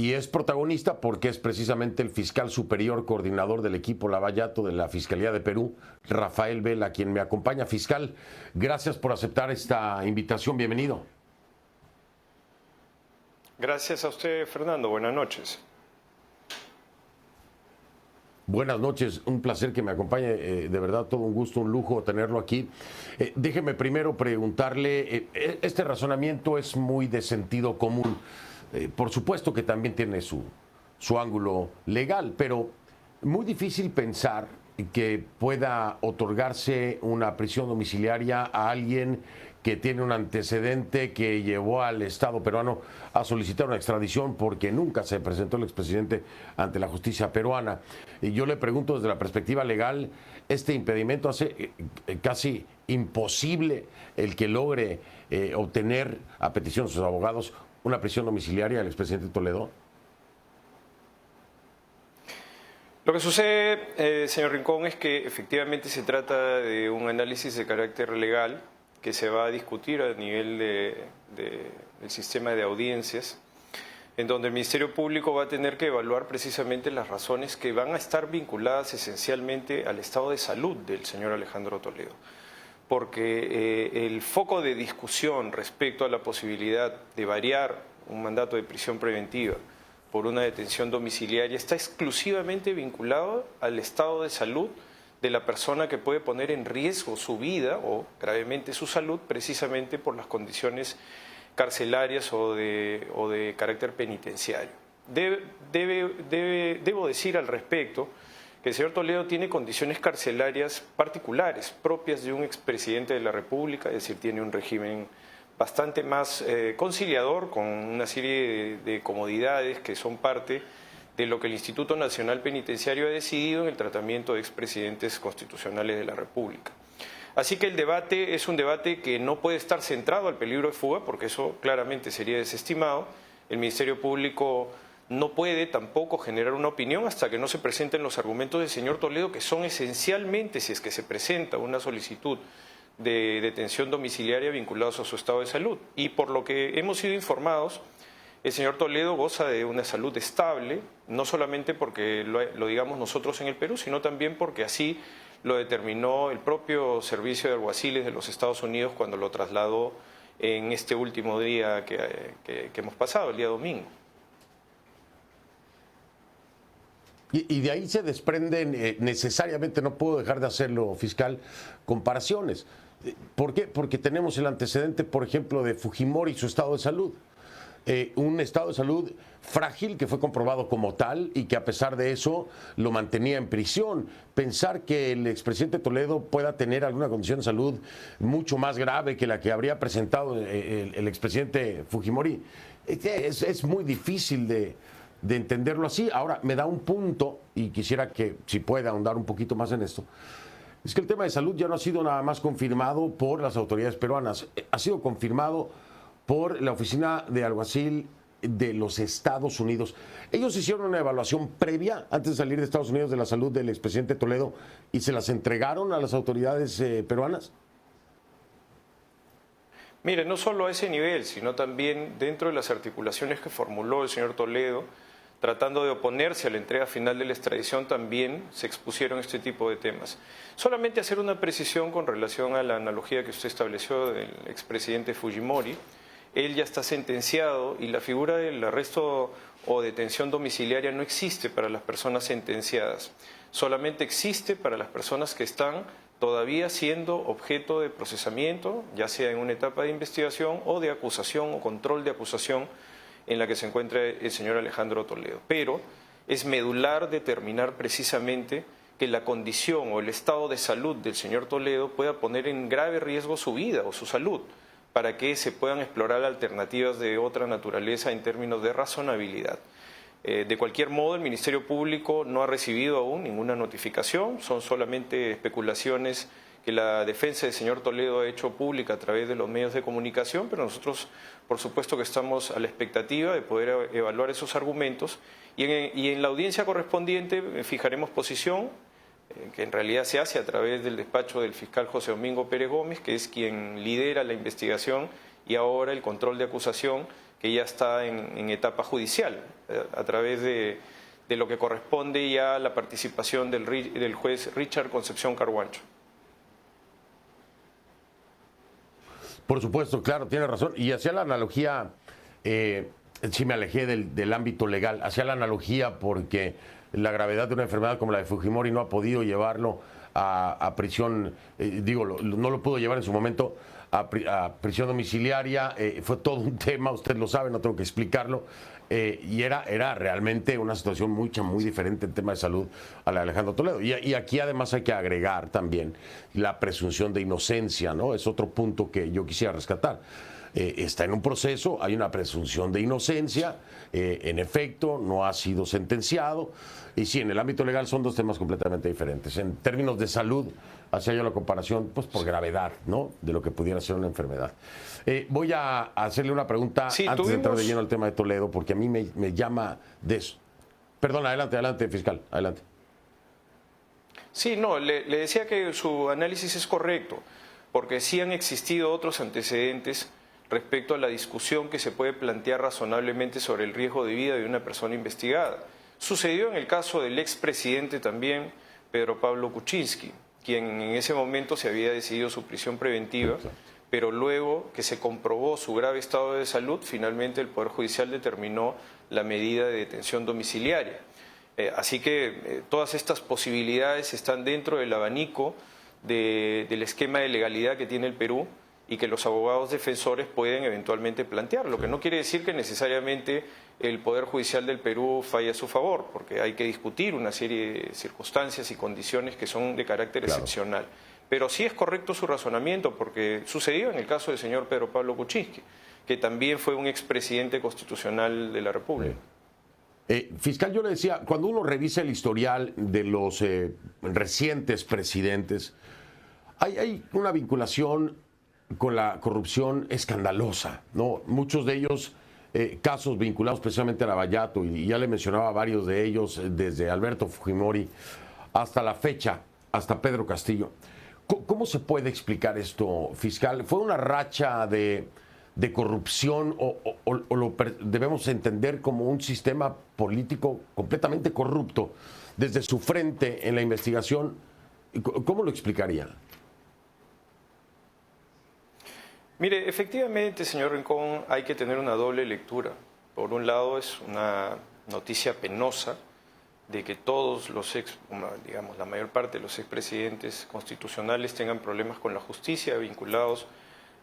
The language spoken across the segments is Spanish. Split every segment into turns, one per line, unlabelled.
Y es protagonista porque es precisamente el fiscal superior coordinador del equipo Lavallato de la Fiscalía de Perú, Rafael Vela, quien me acompaña. Fiscal, gracias por aceptar esta invitación. Bienvenido.
Gracias a usted, Fernando. Buenas noches.
Buenas noches, un placer que me acompañe, de verdad todo un gusto, un lujo tenerlo aquí. Déjeme primero preguntarle, este razonamiento es muy de sentido común, por supuesto que también tiene su ángulo legal, pero muy difícil pensar que pueda otorgarse una prisión domiciliaria a alguien que tiene un antecedente que llevó al Estado peruano a solicitar una extradición porque nunca se presentó el expresidente ante la justicia peruana. Y yo le pregunto desde la perspectiva legal, ¿este impedimento hace casi imposible el que logre obtener, a petición de sus abogados, una prisión domiciliaria del expresidente Toledo?
Lo que sucede, señor Rincón, es que efectivamente se trata de un análisis de carácter legal que se va a discutir a nivel del sistema de audiencias, en donde el Ministerio Público va a tener que evaluar precisamente las razones que van a estar vinculadas esencialmente al estado de salud del señor Alejandro Toledo. Porque el foco de discusión respecto a la posibilidad de variar un mandato de prisión preventiva por una detención domiciliaria está exclusivamente vinculado al estado de salud de la persona que puede poner en riesgo su vida o gravemente su salud precisamente por las condiciones carcelarias o de carácter penitenciario. Debo decir al respecto que el señor Toledo tiene condiciones carcelarias particulares propias de un expresidente de la República, es decir, tiene un régimen bastante más conciliador, con una serie de comodidades que son parte de lo que el Instituto Nacional Penitenciario ha decidido en el tratamiento de expresidentes constitucionales de la República. Así que el debate es un debate que no puede estar centrado al peligro de fuga, porque eso claramente sería desestimado. El Ministerio Público no puede tampoco generar una opinión hasta que no se presenten los argumentos del señor Toledo, que son esencialmente, si es que se presenta una solicitud de detención domiciliaria vinculados a su estado de salud. Y por lo que hemos sido informados, el señor Toledo goza de una salud estable, no solamente porque lo digamos nosotros en el Perú, sino también porque así lo determinó el propio Servicio de Alguaciles de los Estados Unidos cuando lo trasladó en este último día que hemos pasado, el día domingo.
Y de ahí se desprenden, necesariamente, no puedo dejar de hacerlo, fiscal, comparaciones. ¿Por qué? Porque tenemos el antecedente, por ejemplo, de Fujimori y su estado de salud. Un estado de salud frágil que fue comprobado como tal y que a pesar de eso lo mantenía en prisión. Pensar que el expresidente Toledo pueda tener alguna condición de salud mucho más grave que la que habría presentado el expresidente Fujimori es muy difícil de entenderlo así. Ahora, me da un punto, y quisiera que, si puede, ahondar un poquito más en esto. Es que el tema de salud ya no ha sido nada más confirmado por las autoridades peruanas, ha sido confirmado por la Oficina de Alguacil de los Estados Unidos. Ellos hicieron una evaluación previa antes de salir de Estados Unidos de la salud del expresidente Toledo y se las entregaron a las autoridades peruanas.
Mire, no solo a ese nivel, sino también dentro de las articulaciones que formuló el señor Toledo, tratando de oponerse a la entrega final de la extradición, también se expusieron este tipo de temas. Solamente hacer una precisión con relación a la analogía que usted estableció del expresidente Fujimori. Él ya está sentenciado y la figura del arresto o detención domiciliaria no existe para las personas sentenciadas. Solamente existe para las personas que están todavía siendo objeto de procesamiento, ya sea en una etapa de investigación o de acusación o control de acusación en la que se encuentra el señor Alejandro Toledo. Pero es medular determinar precisamente que la condición o el estado de salud del señor Toledo pueda poner en grave riesgo su vida o su salud, para que se puedan explorar alternativas de otra naturaleza en términos de razonabilidad. De cualquier modo, el Ministerio Público no ha recibido aún ninguna notificación, son solamente especulaciones que la defensa del señor Toledo ha hecho pública a través de los medios de comunicación, pero nosotros, por supuesto, que estamos a la expectativa de poder evaluar esos argumentos y en la audiencia correspondiente fijaremos posición, que en realidad se hace a través del despacho del fiscal José Domingo Pérez Gómez, que es quien lidera la investigación y ahora el control de acusación que ya está en etapa judicial, a través de lo que corresponde ya a la participación del juez Richard Concepción Carhuancho.
Por supuesto, claro, tiene razón. Y hacía la analogía, sí me alejé del ámbito legal, hacía la analogía porque la gravedad de una enfermedad como la de Fujimori no ha podido llevarlo a prisión, no lo pudo llevar en su momento a prisión domiciliaria, fue todo un tema, usted lo sabe, no tengo que explicarlo, y era realmente una situación muy diferente en tema de salud a la de Alejandro Toledo. Y aquí además hay que agregar también la presunción de inocencia, ¿no? Es otro punto que yo quisiera rescatar. Está en un proceso, hay una presunción de inocencia, en efecto, no ha sido sentenciado, y sí, en el ámbito legal son dos temas completamente diferentes. En términos de salud, hacía yo la comparación, pues por gravedad, ¿no?, de lo que pudiera ser una enfermedad. Voy a hacerle una pregunta antes de entrar de lleno al tema de Toledo, porque a mí me llama de eso. Perdón, adelante, fiscal, adelante.
Sí, no, le decía que su análisis es correcto, porque sí han existido otros antecedentes respecto a la discusión que se puede plantear razonablemente sobre el riesgo de vida de una persona investigada. Sucedió en el caso del expresidente también, Pedro Pablo Kuczynski, quien en ese momento se había decidido su prisión preventiva, pero luego que se comprobó su grave estado de salud, finalmente el Poder Judicial determinó la medida de detención domiciliaria. Así que todas estas posibilidades están dentro del abanico del esquema de legalidad que tiene el Perú y que los abogados defensores pueden eventualmente plantear, lo que no quiere decir que necesariamente el Poder Judicial del Perú falle a su favor, porque hay que discutir una serie de circunstancias y condiciones que son de carácter excepcional. Pero sí es correcto su razonamiento, porque sucedió en el caso del señor Pedro Pablo Kuczynski, que también fue un expresidente constitucional de la República.
Fiscal, yo le decía, cuando uno revisa el historial de los recientes presidentes, hay una vinculación con la corrupción escandalosa, ¿no? Muchos de ellos casos vinculados precisamente a Lavallato, y ya le mencionaba varios de ellos, desde Alberto Fujimori hasta la fecha, hasta Pedro Castillo. ¿Cómo se puede explicar esto, fiscal? ¿Fue una racha de corrupción o lo debemos entender como un sistema político completamente corrupto desde su frente en la investigación? ¿Cómo lo explicaría?
Mire, efectivamente, señor Rincón, hay que tener una doble lectura. Por un lado, es una noticia penosa de que todos los digamos, la mayor parte de los expresidentes constitucionales tengan problemas con la justicia vinculados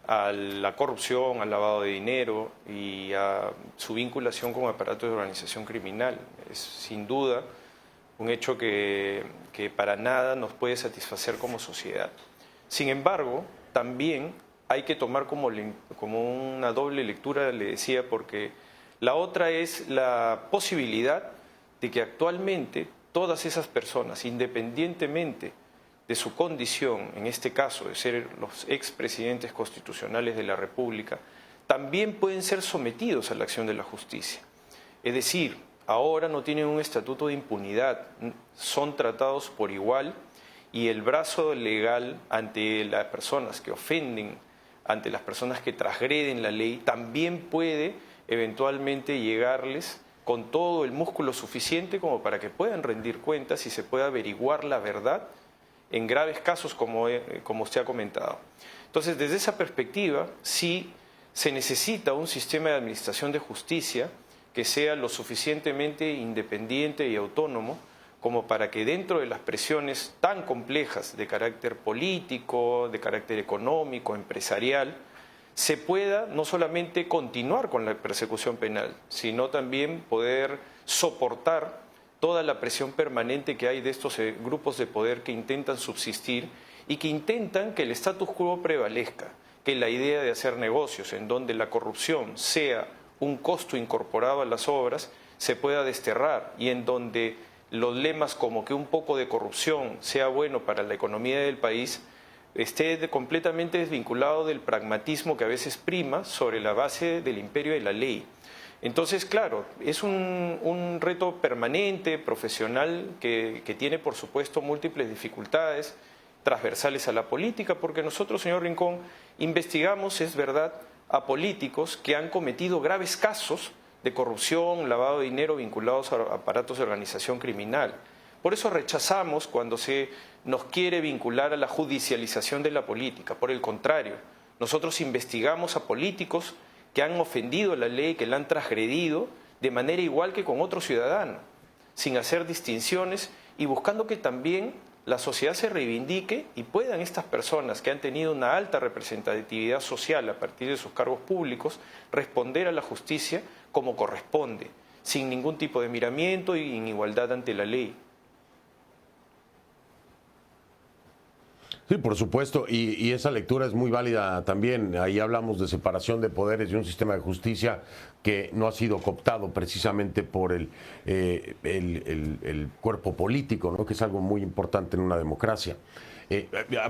a la corrupción, al lavado de dinero y a su vinculación con aparatos de organización criminal. Es sin duda un hecho que para nada nos puede satisfacer como sociedad. Sin embargo, también hay que tomar como una doble lectura, le decía, porque la otra es la posibilidad de que actualmente todas esas personas, independientemente de su condición, en este caso de ser los expresidentes constitucionales de la República, también pueden ser sometidos a la acción de la justicia. Es decir, ahora no tienen un estatuto de impunidad, son tratados por igual y el brazo legal ante las personas que ofenden, ante las personas que transgreden la ley, también puede eventualmente llegarles con todo el músculo suficiente como para que puedan rendir cuentas y se pueda averiguar la verdad en graves casos como usted ha comentado. Entonces, desde esa perspectiva, sí se necesita un sistema de administración de justicia que sea lo suficientemente independiente y autónomo como para que dentro de las presiones tan complejas de carácter político, de carácter económico, empresarial, se pueda no solamente continuar con la persecución penal, sino también poder soportar toda la presión permanente que hay de estos grupos de poder que intentan subsistir y que intentan que el status quo prevalezca, que la idea de hacer negocios en donde la corrupción sea un costo incorporado a las obras se pueda desterrar y en donde los lemas como que un poco de corrupción sea bueno para la economía del país esté completamente desvinculado del pragmatismo que a veces prima sobre la base del imperio de la ley. Entonces, claro, es un reto permanente, profesional, que tiene, por supuesto, múltiples dificultades transversales a la política, porque nosotros, señor Rincón, investigamos, es verdad, a políticos que han cometido graves casos de corrupción, lavado de dinero vinculados a aparatos de organización criminal. Por eso rechazamos cuando se nos quiere vincular a la judicialización de la política. Por el contrario, nosotros investigamos a políticos que han ofendido la ley, que la han transgredido de manera igual que con otro ciudadano, sin hacer distinciones y buscando que también la sociedad se reivindique y puedan estas personas que han tenido una alta representatividad social a partir de sus cargos públicos responder a la justicia como corresponde, sin ningún tipo de miramiento y en igualdad ante la ley.
Sí, por supuesto, y esa lectura es muy válida también. Ahí hablamos de separación de poderes y un sistema de justicia que no ha sido cooptado precisamente por el cuerpo político, ¿no? Que es algo muy importante en una democracia.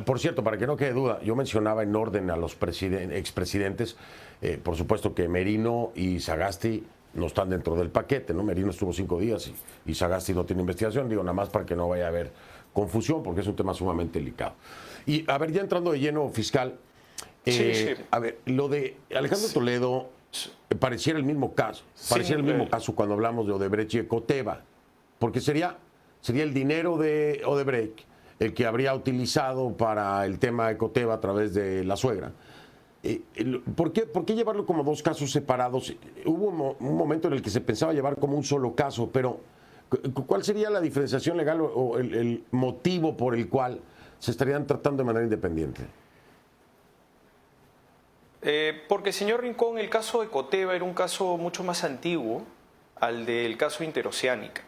Por cierto, para que no quede duda, yo mencionaba en orden a los expresidentes, por supuesto que Merino y Sagasti no están dentro del paquete, ¿no? Merino estuvo 5 días y Sagasti no tiene investigación, digo, nada más para que no vaya a haber confusión, porque es un tema sumamente delicado. Y, a ver, ya entrando de lleno, fiscal,
Sí.
a ver, lo de Alejandro Toledo pareciera el mismo caso, pareciera el mismo caso cuando hablamos de Odebrecht y Ecoteva, porque sería el dinero de Odebrecht el que habría utilizado para el tema Ecoteva a través de la suegra. ¿Por qué llevarlo como dos casos separados? Hubo un momento en el que se pensaba llevar como un solo caso, pero ¿cuál sería la diferenciación legal o el motivo por el cual se estarían tratando de manera independiente?
Porque, señor Rincón, el caso de Ecoteva era un caso mucho más antiguo al del caso Interoceánica.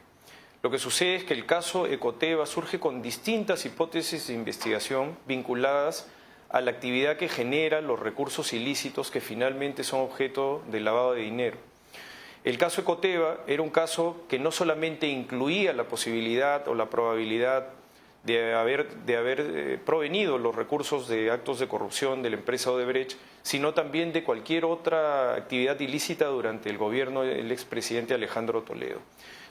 Lo que sucede es que el caso Ecoteva surge con distintas hipótesis de investigación vinculadas a la actividad que genera los recursos ilícitos que finalmente son objeto del lavado de dinero. El caso Ecoteva era un caso que no solamente incluía la posibilidad o la probabilidad de haber provenido los recursos de actos de corrupción de la empresa Odebrecht, sino también de cualquier otra actividad ilícita durante el gobierno del expresidente Alejandro Toledo.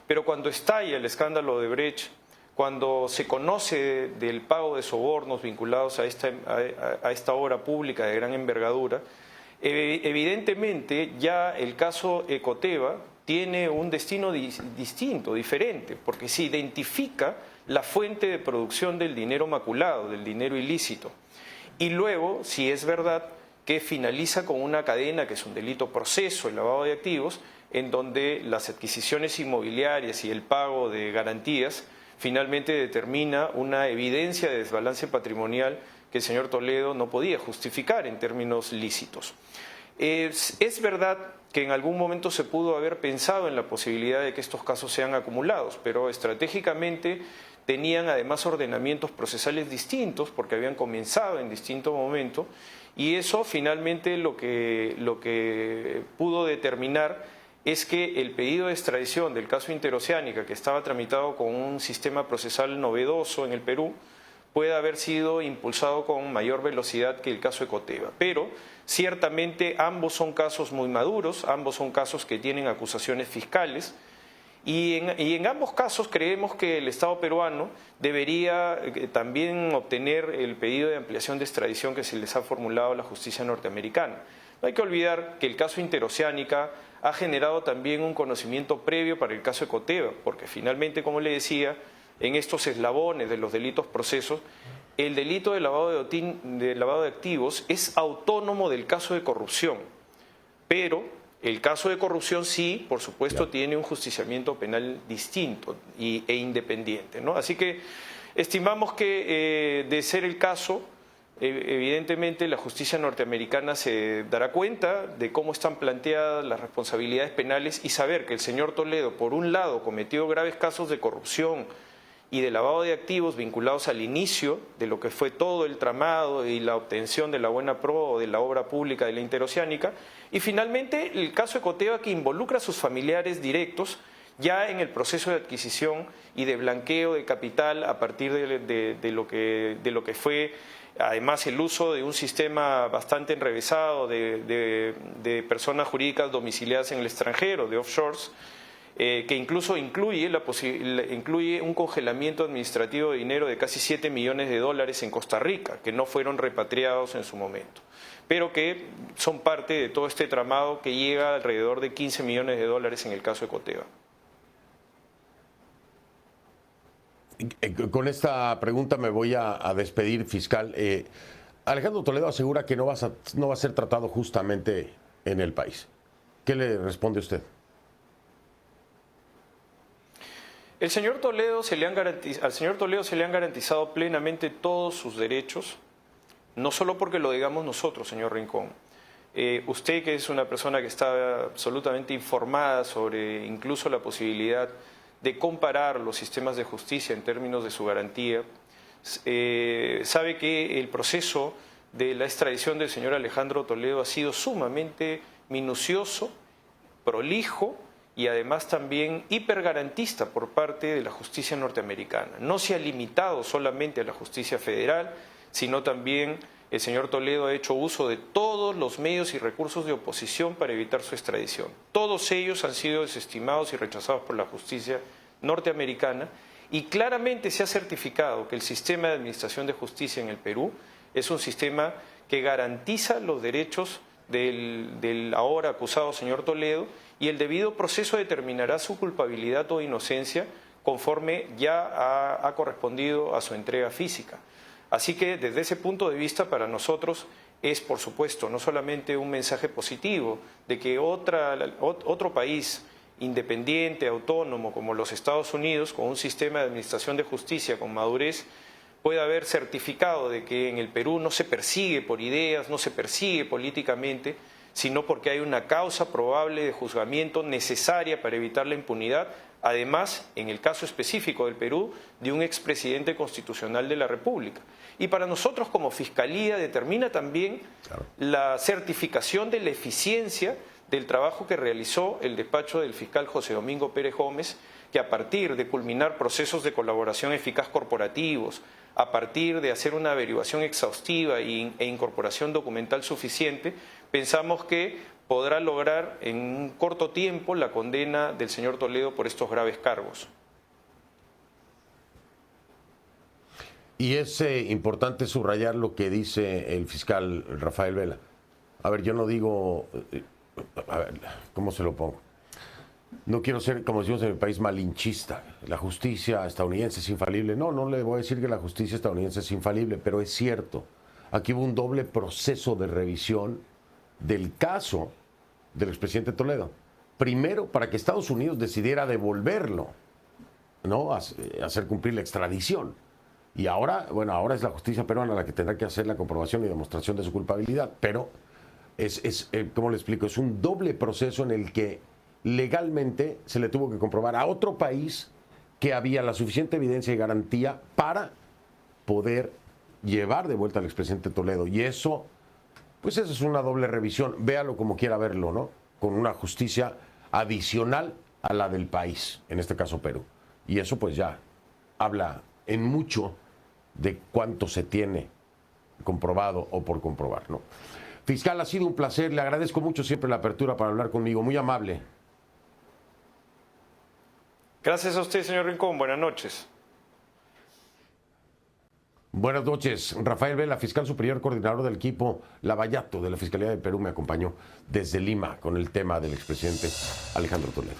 Pero cuando estalla el escándalo Odebrecht, cuando se conoce del pago de sobornos vinculados a esta obra pública de gran envergadura, evidentemente ya el caso Ecoteva tiene un destino distinto, diferente, porque se identifica la fuente de producción del dinero maculado, del dinero ilícito. Y luego, si es verdad que finaliza con una cadena que es un delito proceso, el lavado de activos, en donde las adquisiciones inmobiliarias y el pago de garantías finalmente determina una evidencia de desbalance patrimonial que el señor Toledo no podía justificar en términos lícitos. Es verdad que en algún momento se pudo haber pensado en la posibilidad de que estos casos sean acumulados, pero estratégicamente tenían además ordenamientos procesales distintos porque habían comenzado en distinto momento y eso finalmente lo que pudo determinar es que el pedido de extradición del caso Interoceánica, que estaba tramitado con un sistema procesal novedoso en el Perú, puede haber sido impulsado con mayor velocidad que el caso Ecoteva. Pero ciertamente ambos son casos muy maduros, ambos son casos que tienen acusaciones fiscales y en ambos casos creemos que el Estado peruano debería también obtener el pedido de ampliación de extradición que se les ha formulado a la justicia norteamericana. No hay que olvidar que el caso Interoceánica ha generado también un conocimiento previo para el caso Ecoteva, porque finalmente, como le decía, en estos eslabones de los delitos procesos, el delito de lavado de activos es autónomo del caso de corrupción, pero el caso de corrupción sí, por supuesto, tiene un justiciamiento penal distinto e independiente, ¿no? Así que estimamos que de ser el caso, evidentemente la justicia norteamericana se dará cuenta de cómo están planteadas las responsabilidades penales y saber que el señor Toledo, por un lado, cometió graves casos de corrupción y de lavado de activos vinculados al inicio de lo que fue todo el tramado y la obtención de la buena pro o de la obra pública de la Interoceánica, y finalmente el caso Ecoteva que involucra a sus familiares directos ya en el proceso de adquisición y de blanqueo de capital a partir de lo que fue además el uso de un sistema bastante enrevesado de personas jurídicas domiciliadas en el extranjero, de offshores, que incluso incluye un congelamiento administrativo de dinero de casi 7 millones de dólares en Costa Rica, que no fueron repatriados en su momento, pero que son parte de todo este tramado que llega alrededor de 15 millones de dólares en el caso de Coteva.
Con esta pregunta me voy a despedir, fiscal. Alejandro Toledo asegura que no va a ser tratado justamente en el país. ¿Qué le responde usted?
Al señor Toledo se le han garantizado plenamente todos sus derechos, no solo porque lo digamos nosotros, señor Rincón. Usted, que es una persona que está absolutamente informada sobre incluso la posibilidad de comparar los sistemas de justicia en términos de su garantía, sabe que el proceso de la extradición del señor Alejandro Toledo ha sido sumamente minucioso, prolijo y además también hipergarantista por parte de la justicia norteamericana. No se ha limitado solamente a la justicia federal, sino también el señor Toledo ha hecho uso de todos los medios y recursos de oposición para evitar su extradición. Todos ellos han sido desestimados y rechazados por la justicia norteamericana y claramente se ha certificado que el sistema de administración de justicia en el Perú es un sistema que garantiza los derechos del ahora acusado señor Toledo, y el debido proceso determinará su culpabilidad o inocencia conforme ya ha correspondido a su entrega física. Así que desde ese punto de vista para nosotros es, por supuesto, no solamente un mensaje positivo de que otro país independiente, autónomo como los Estados Unidos, con un sistema de administración de justicia con madurez, puede haber certificado de que en el Perú no se persigue por ideas, no se persigue políticamente, sino porque hay una causa probable de juzgamiento necesaria para evitar la impunidad, además, en el caso específico del Perú, de un expresidente constitucional de la República. Y para nosotros como Fiscalía determina también la certificación de la eficiencia del trabajo que realizó el despacho del fiscal José Domingo Pérez Gómez, que a partir de culminar procesos de colaboración eficaz corporativos, a partir de hacer una averiguación exhaustiva e incorporación documental suficiente, pensamos que podrá lograr en un corto tiempo la condena del señor Toledo por estos graves cargos.
Y es importante subrayar lo que dice el fiscal Rafael Vela. A ver, yo no digo, a ver, ¿cómo se lo pongo? No quiero ser, como decimos en el país, malinchista. La justicia estadounidense es infalible. No le voy a decir que la justicia estadounidense es infalible, pero es cierto. Aquí hubo un doble proceso de revisión del caso del expresidente Toledo. Primero, para que Estados Unidos decidiera devolverlo, ¿no? Hacer cumplir la extradición. Y ahora, bueno, ahora es la justicia peruana la que tendrá que hacer la comprobación y demostración de su culpabilidad. Pero ¿cómo le explico? Es un doble proceso en el que legalmente se le tuvo que comprobar a otro país que había la suficiente evidencia y garantía para poder llevar de vuelta al expresidente Toledo. Y eso, pues eso es una doble revisión. Véalo como quiera verlo, ¿no? Con una justicia adicional a la del país, en este caso Perú. Y eso pues ya habla en mucho de cuánto se tiene comprobado o por comprobar, ¿no? Fiscal, ha sido un placer. Le agradezco mucho siempre la apertura para hablar conmigo. Muy amable.
Gracias a usted, señor Rincón. Buenas noches.
Buenas noches. Rafael Vela, fiscal superior, coordinador del equipo Lavallato de la Fiscalía de Perú, me acompañó desde Lima con el tema del expresidente Alejandro Toledo.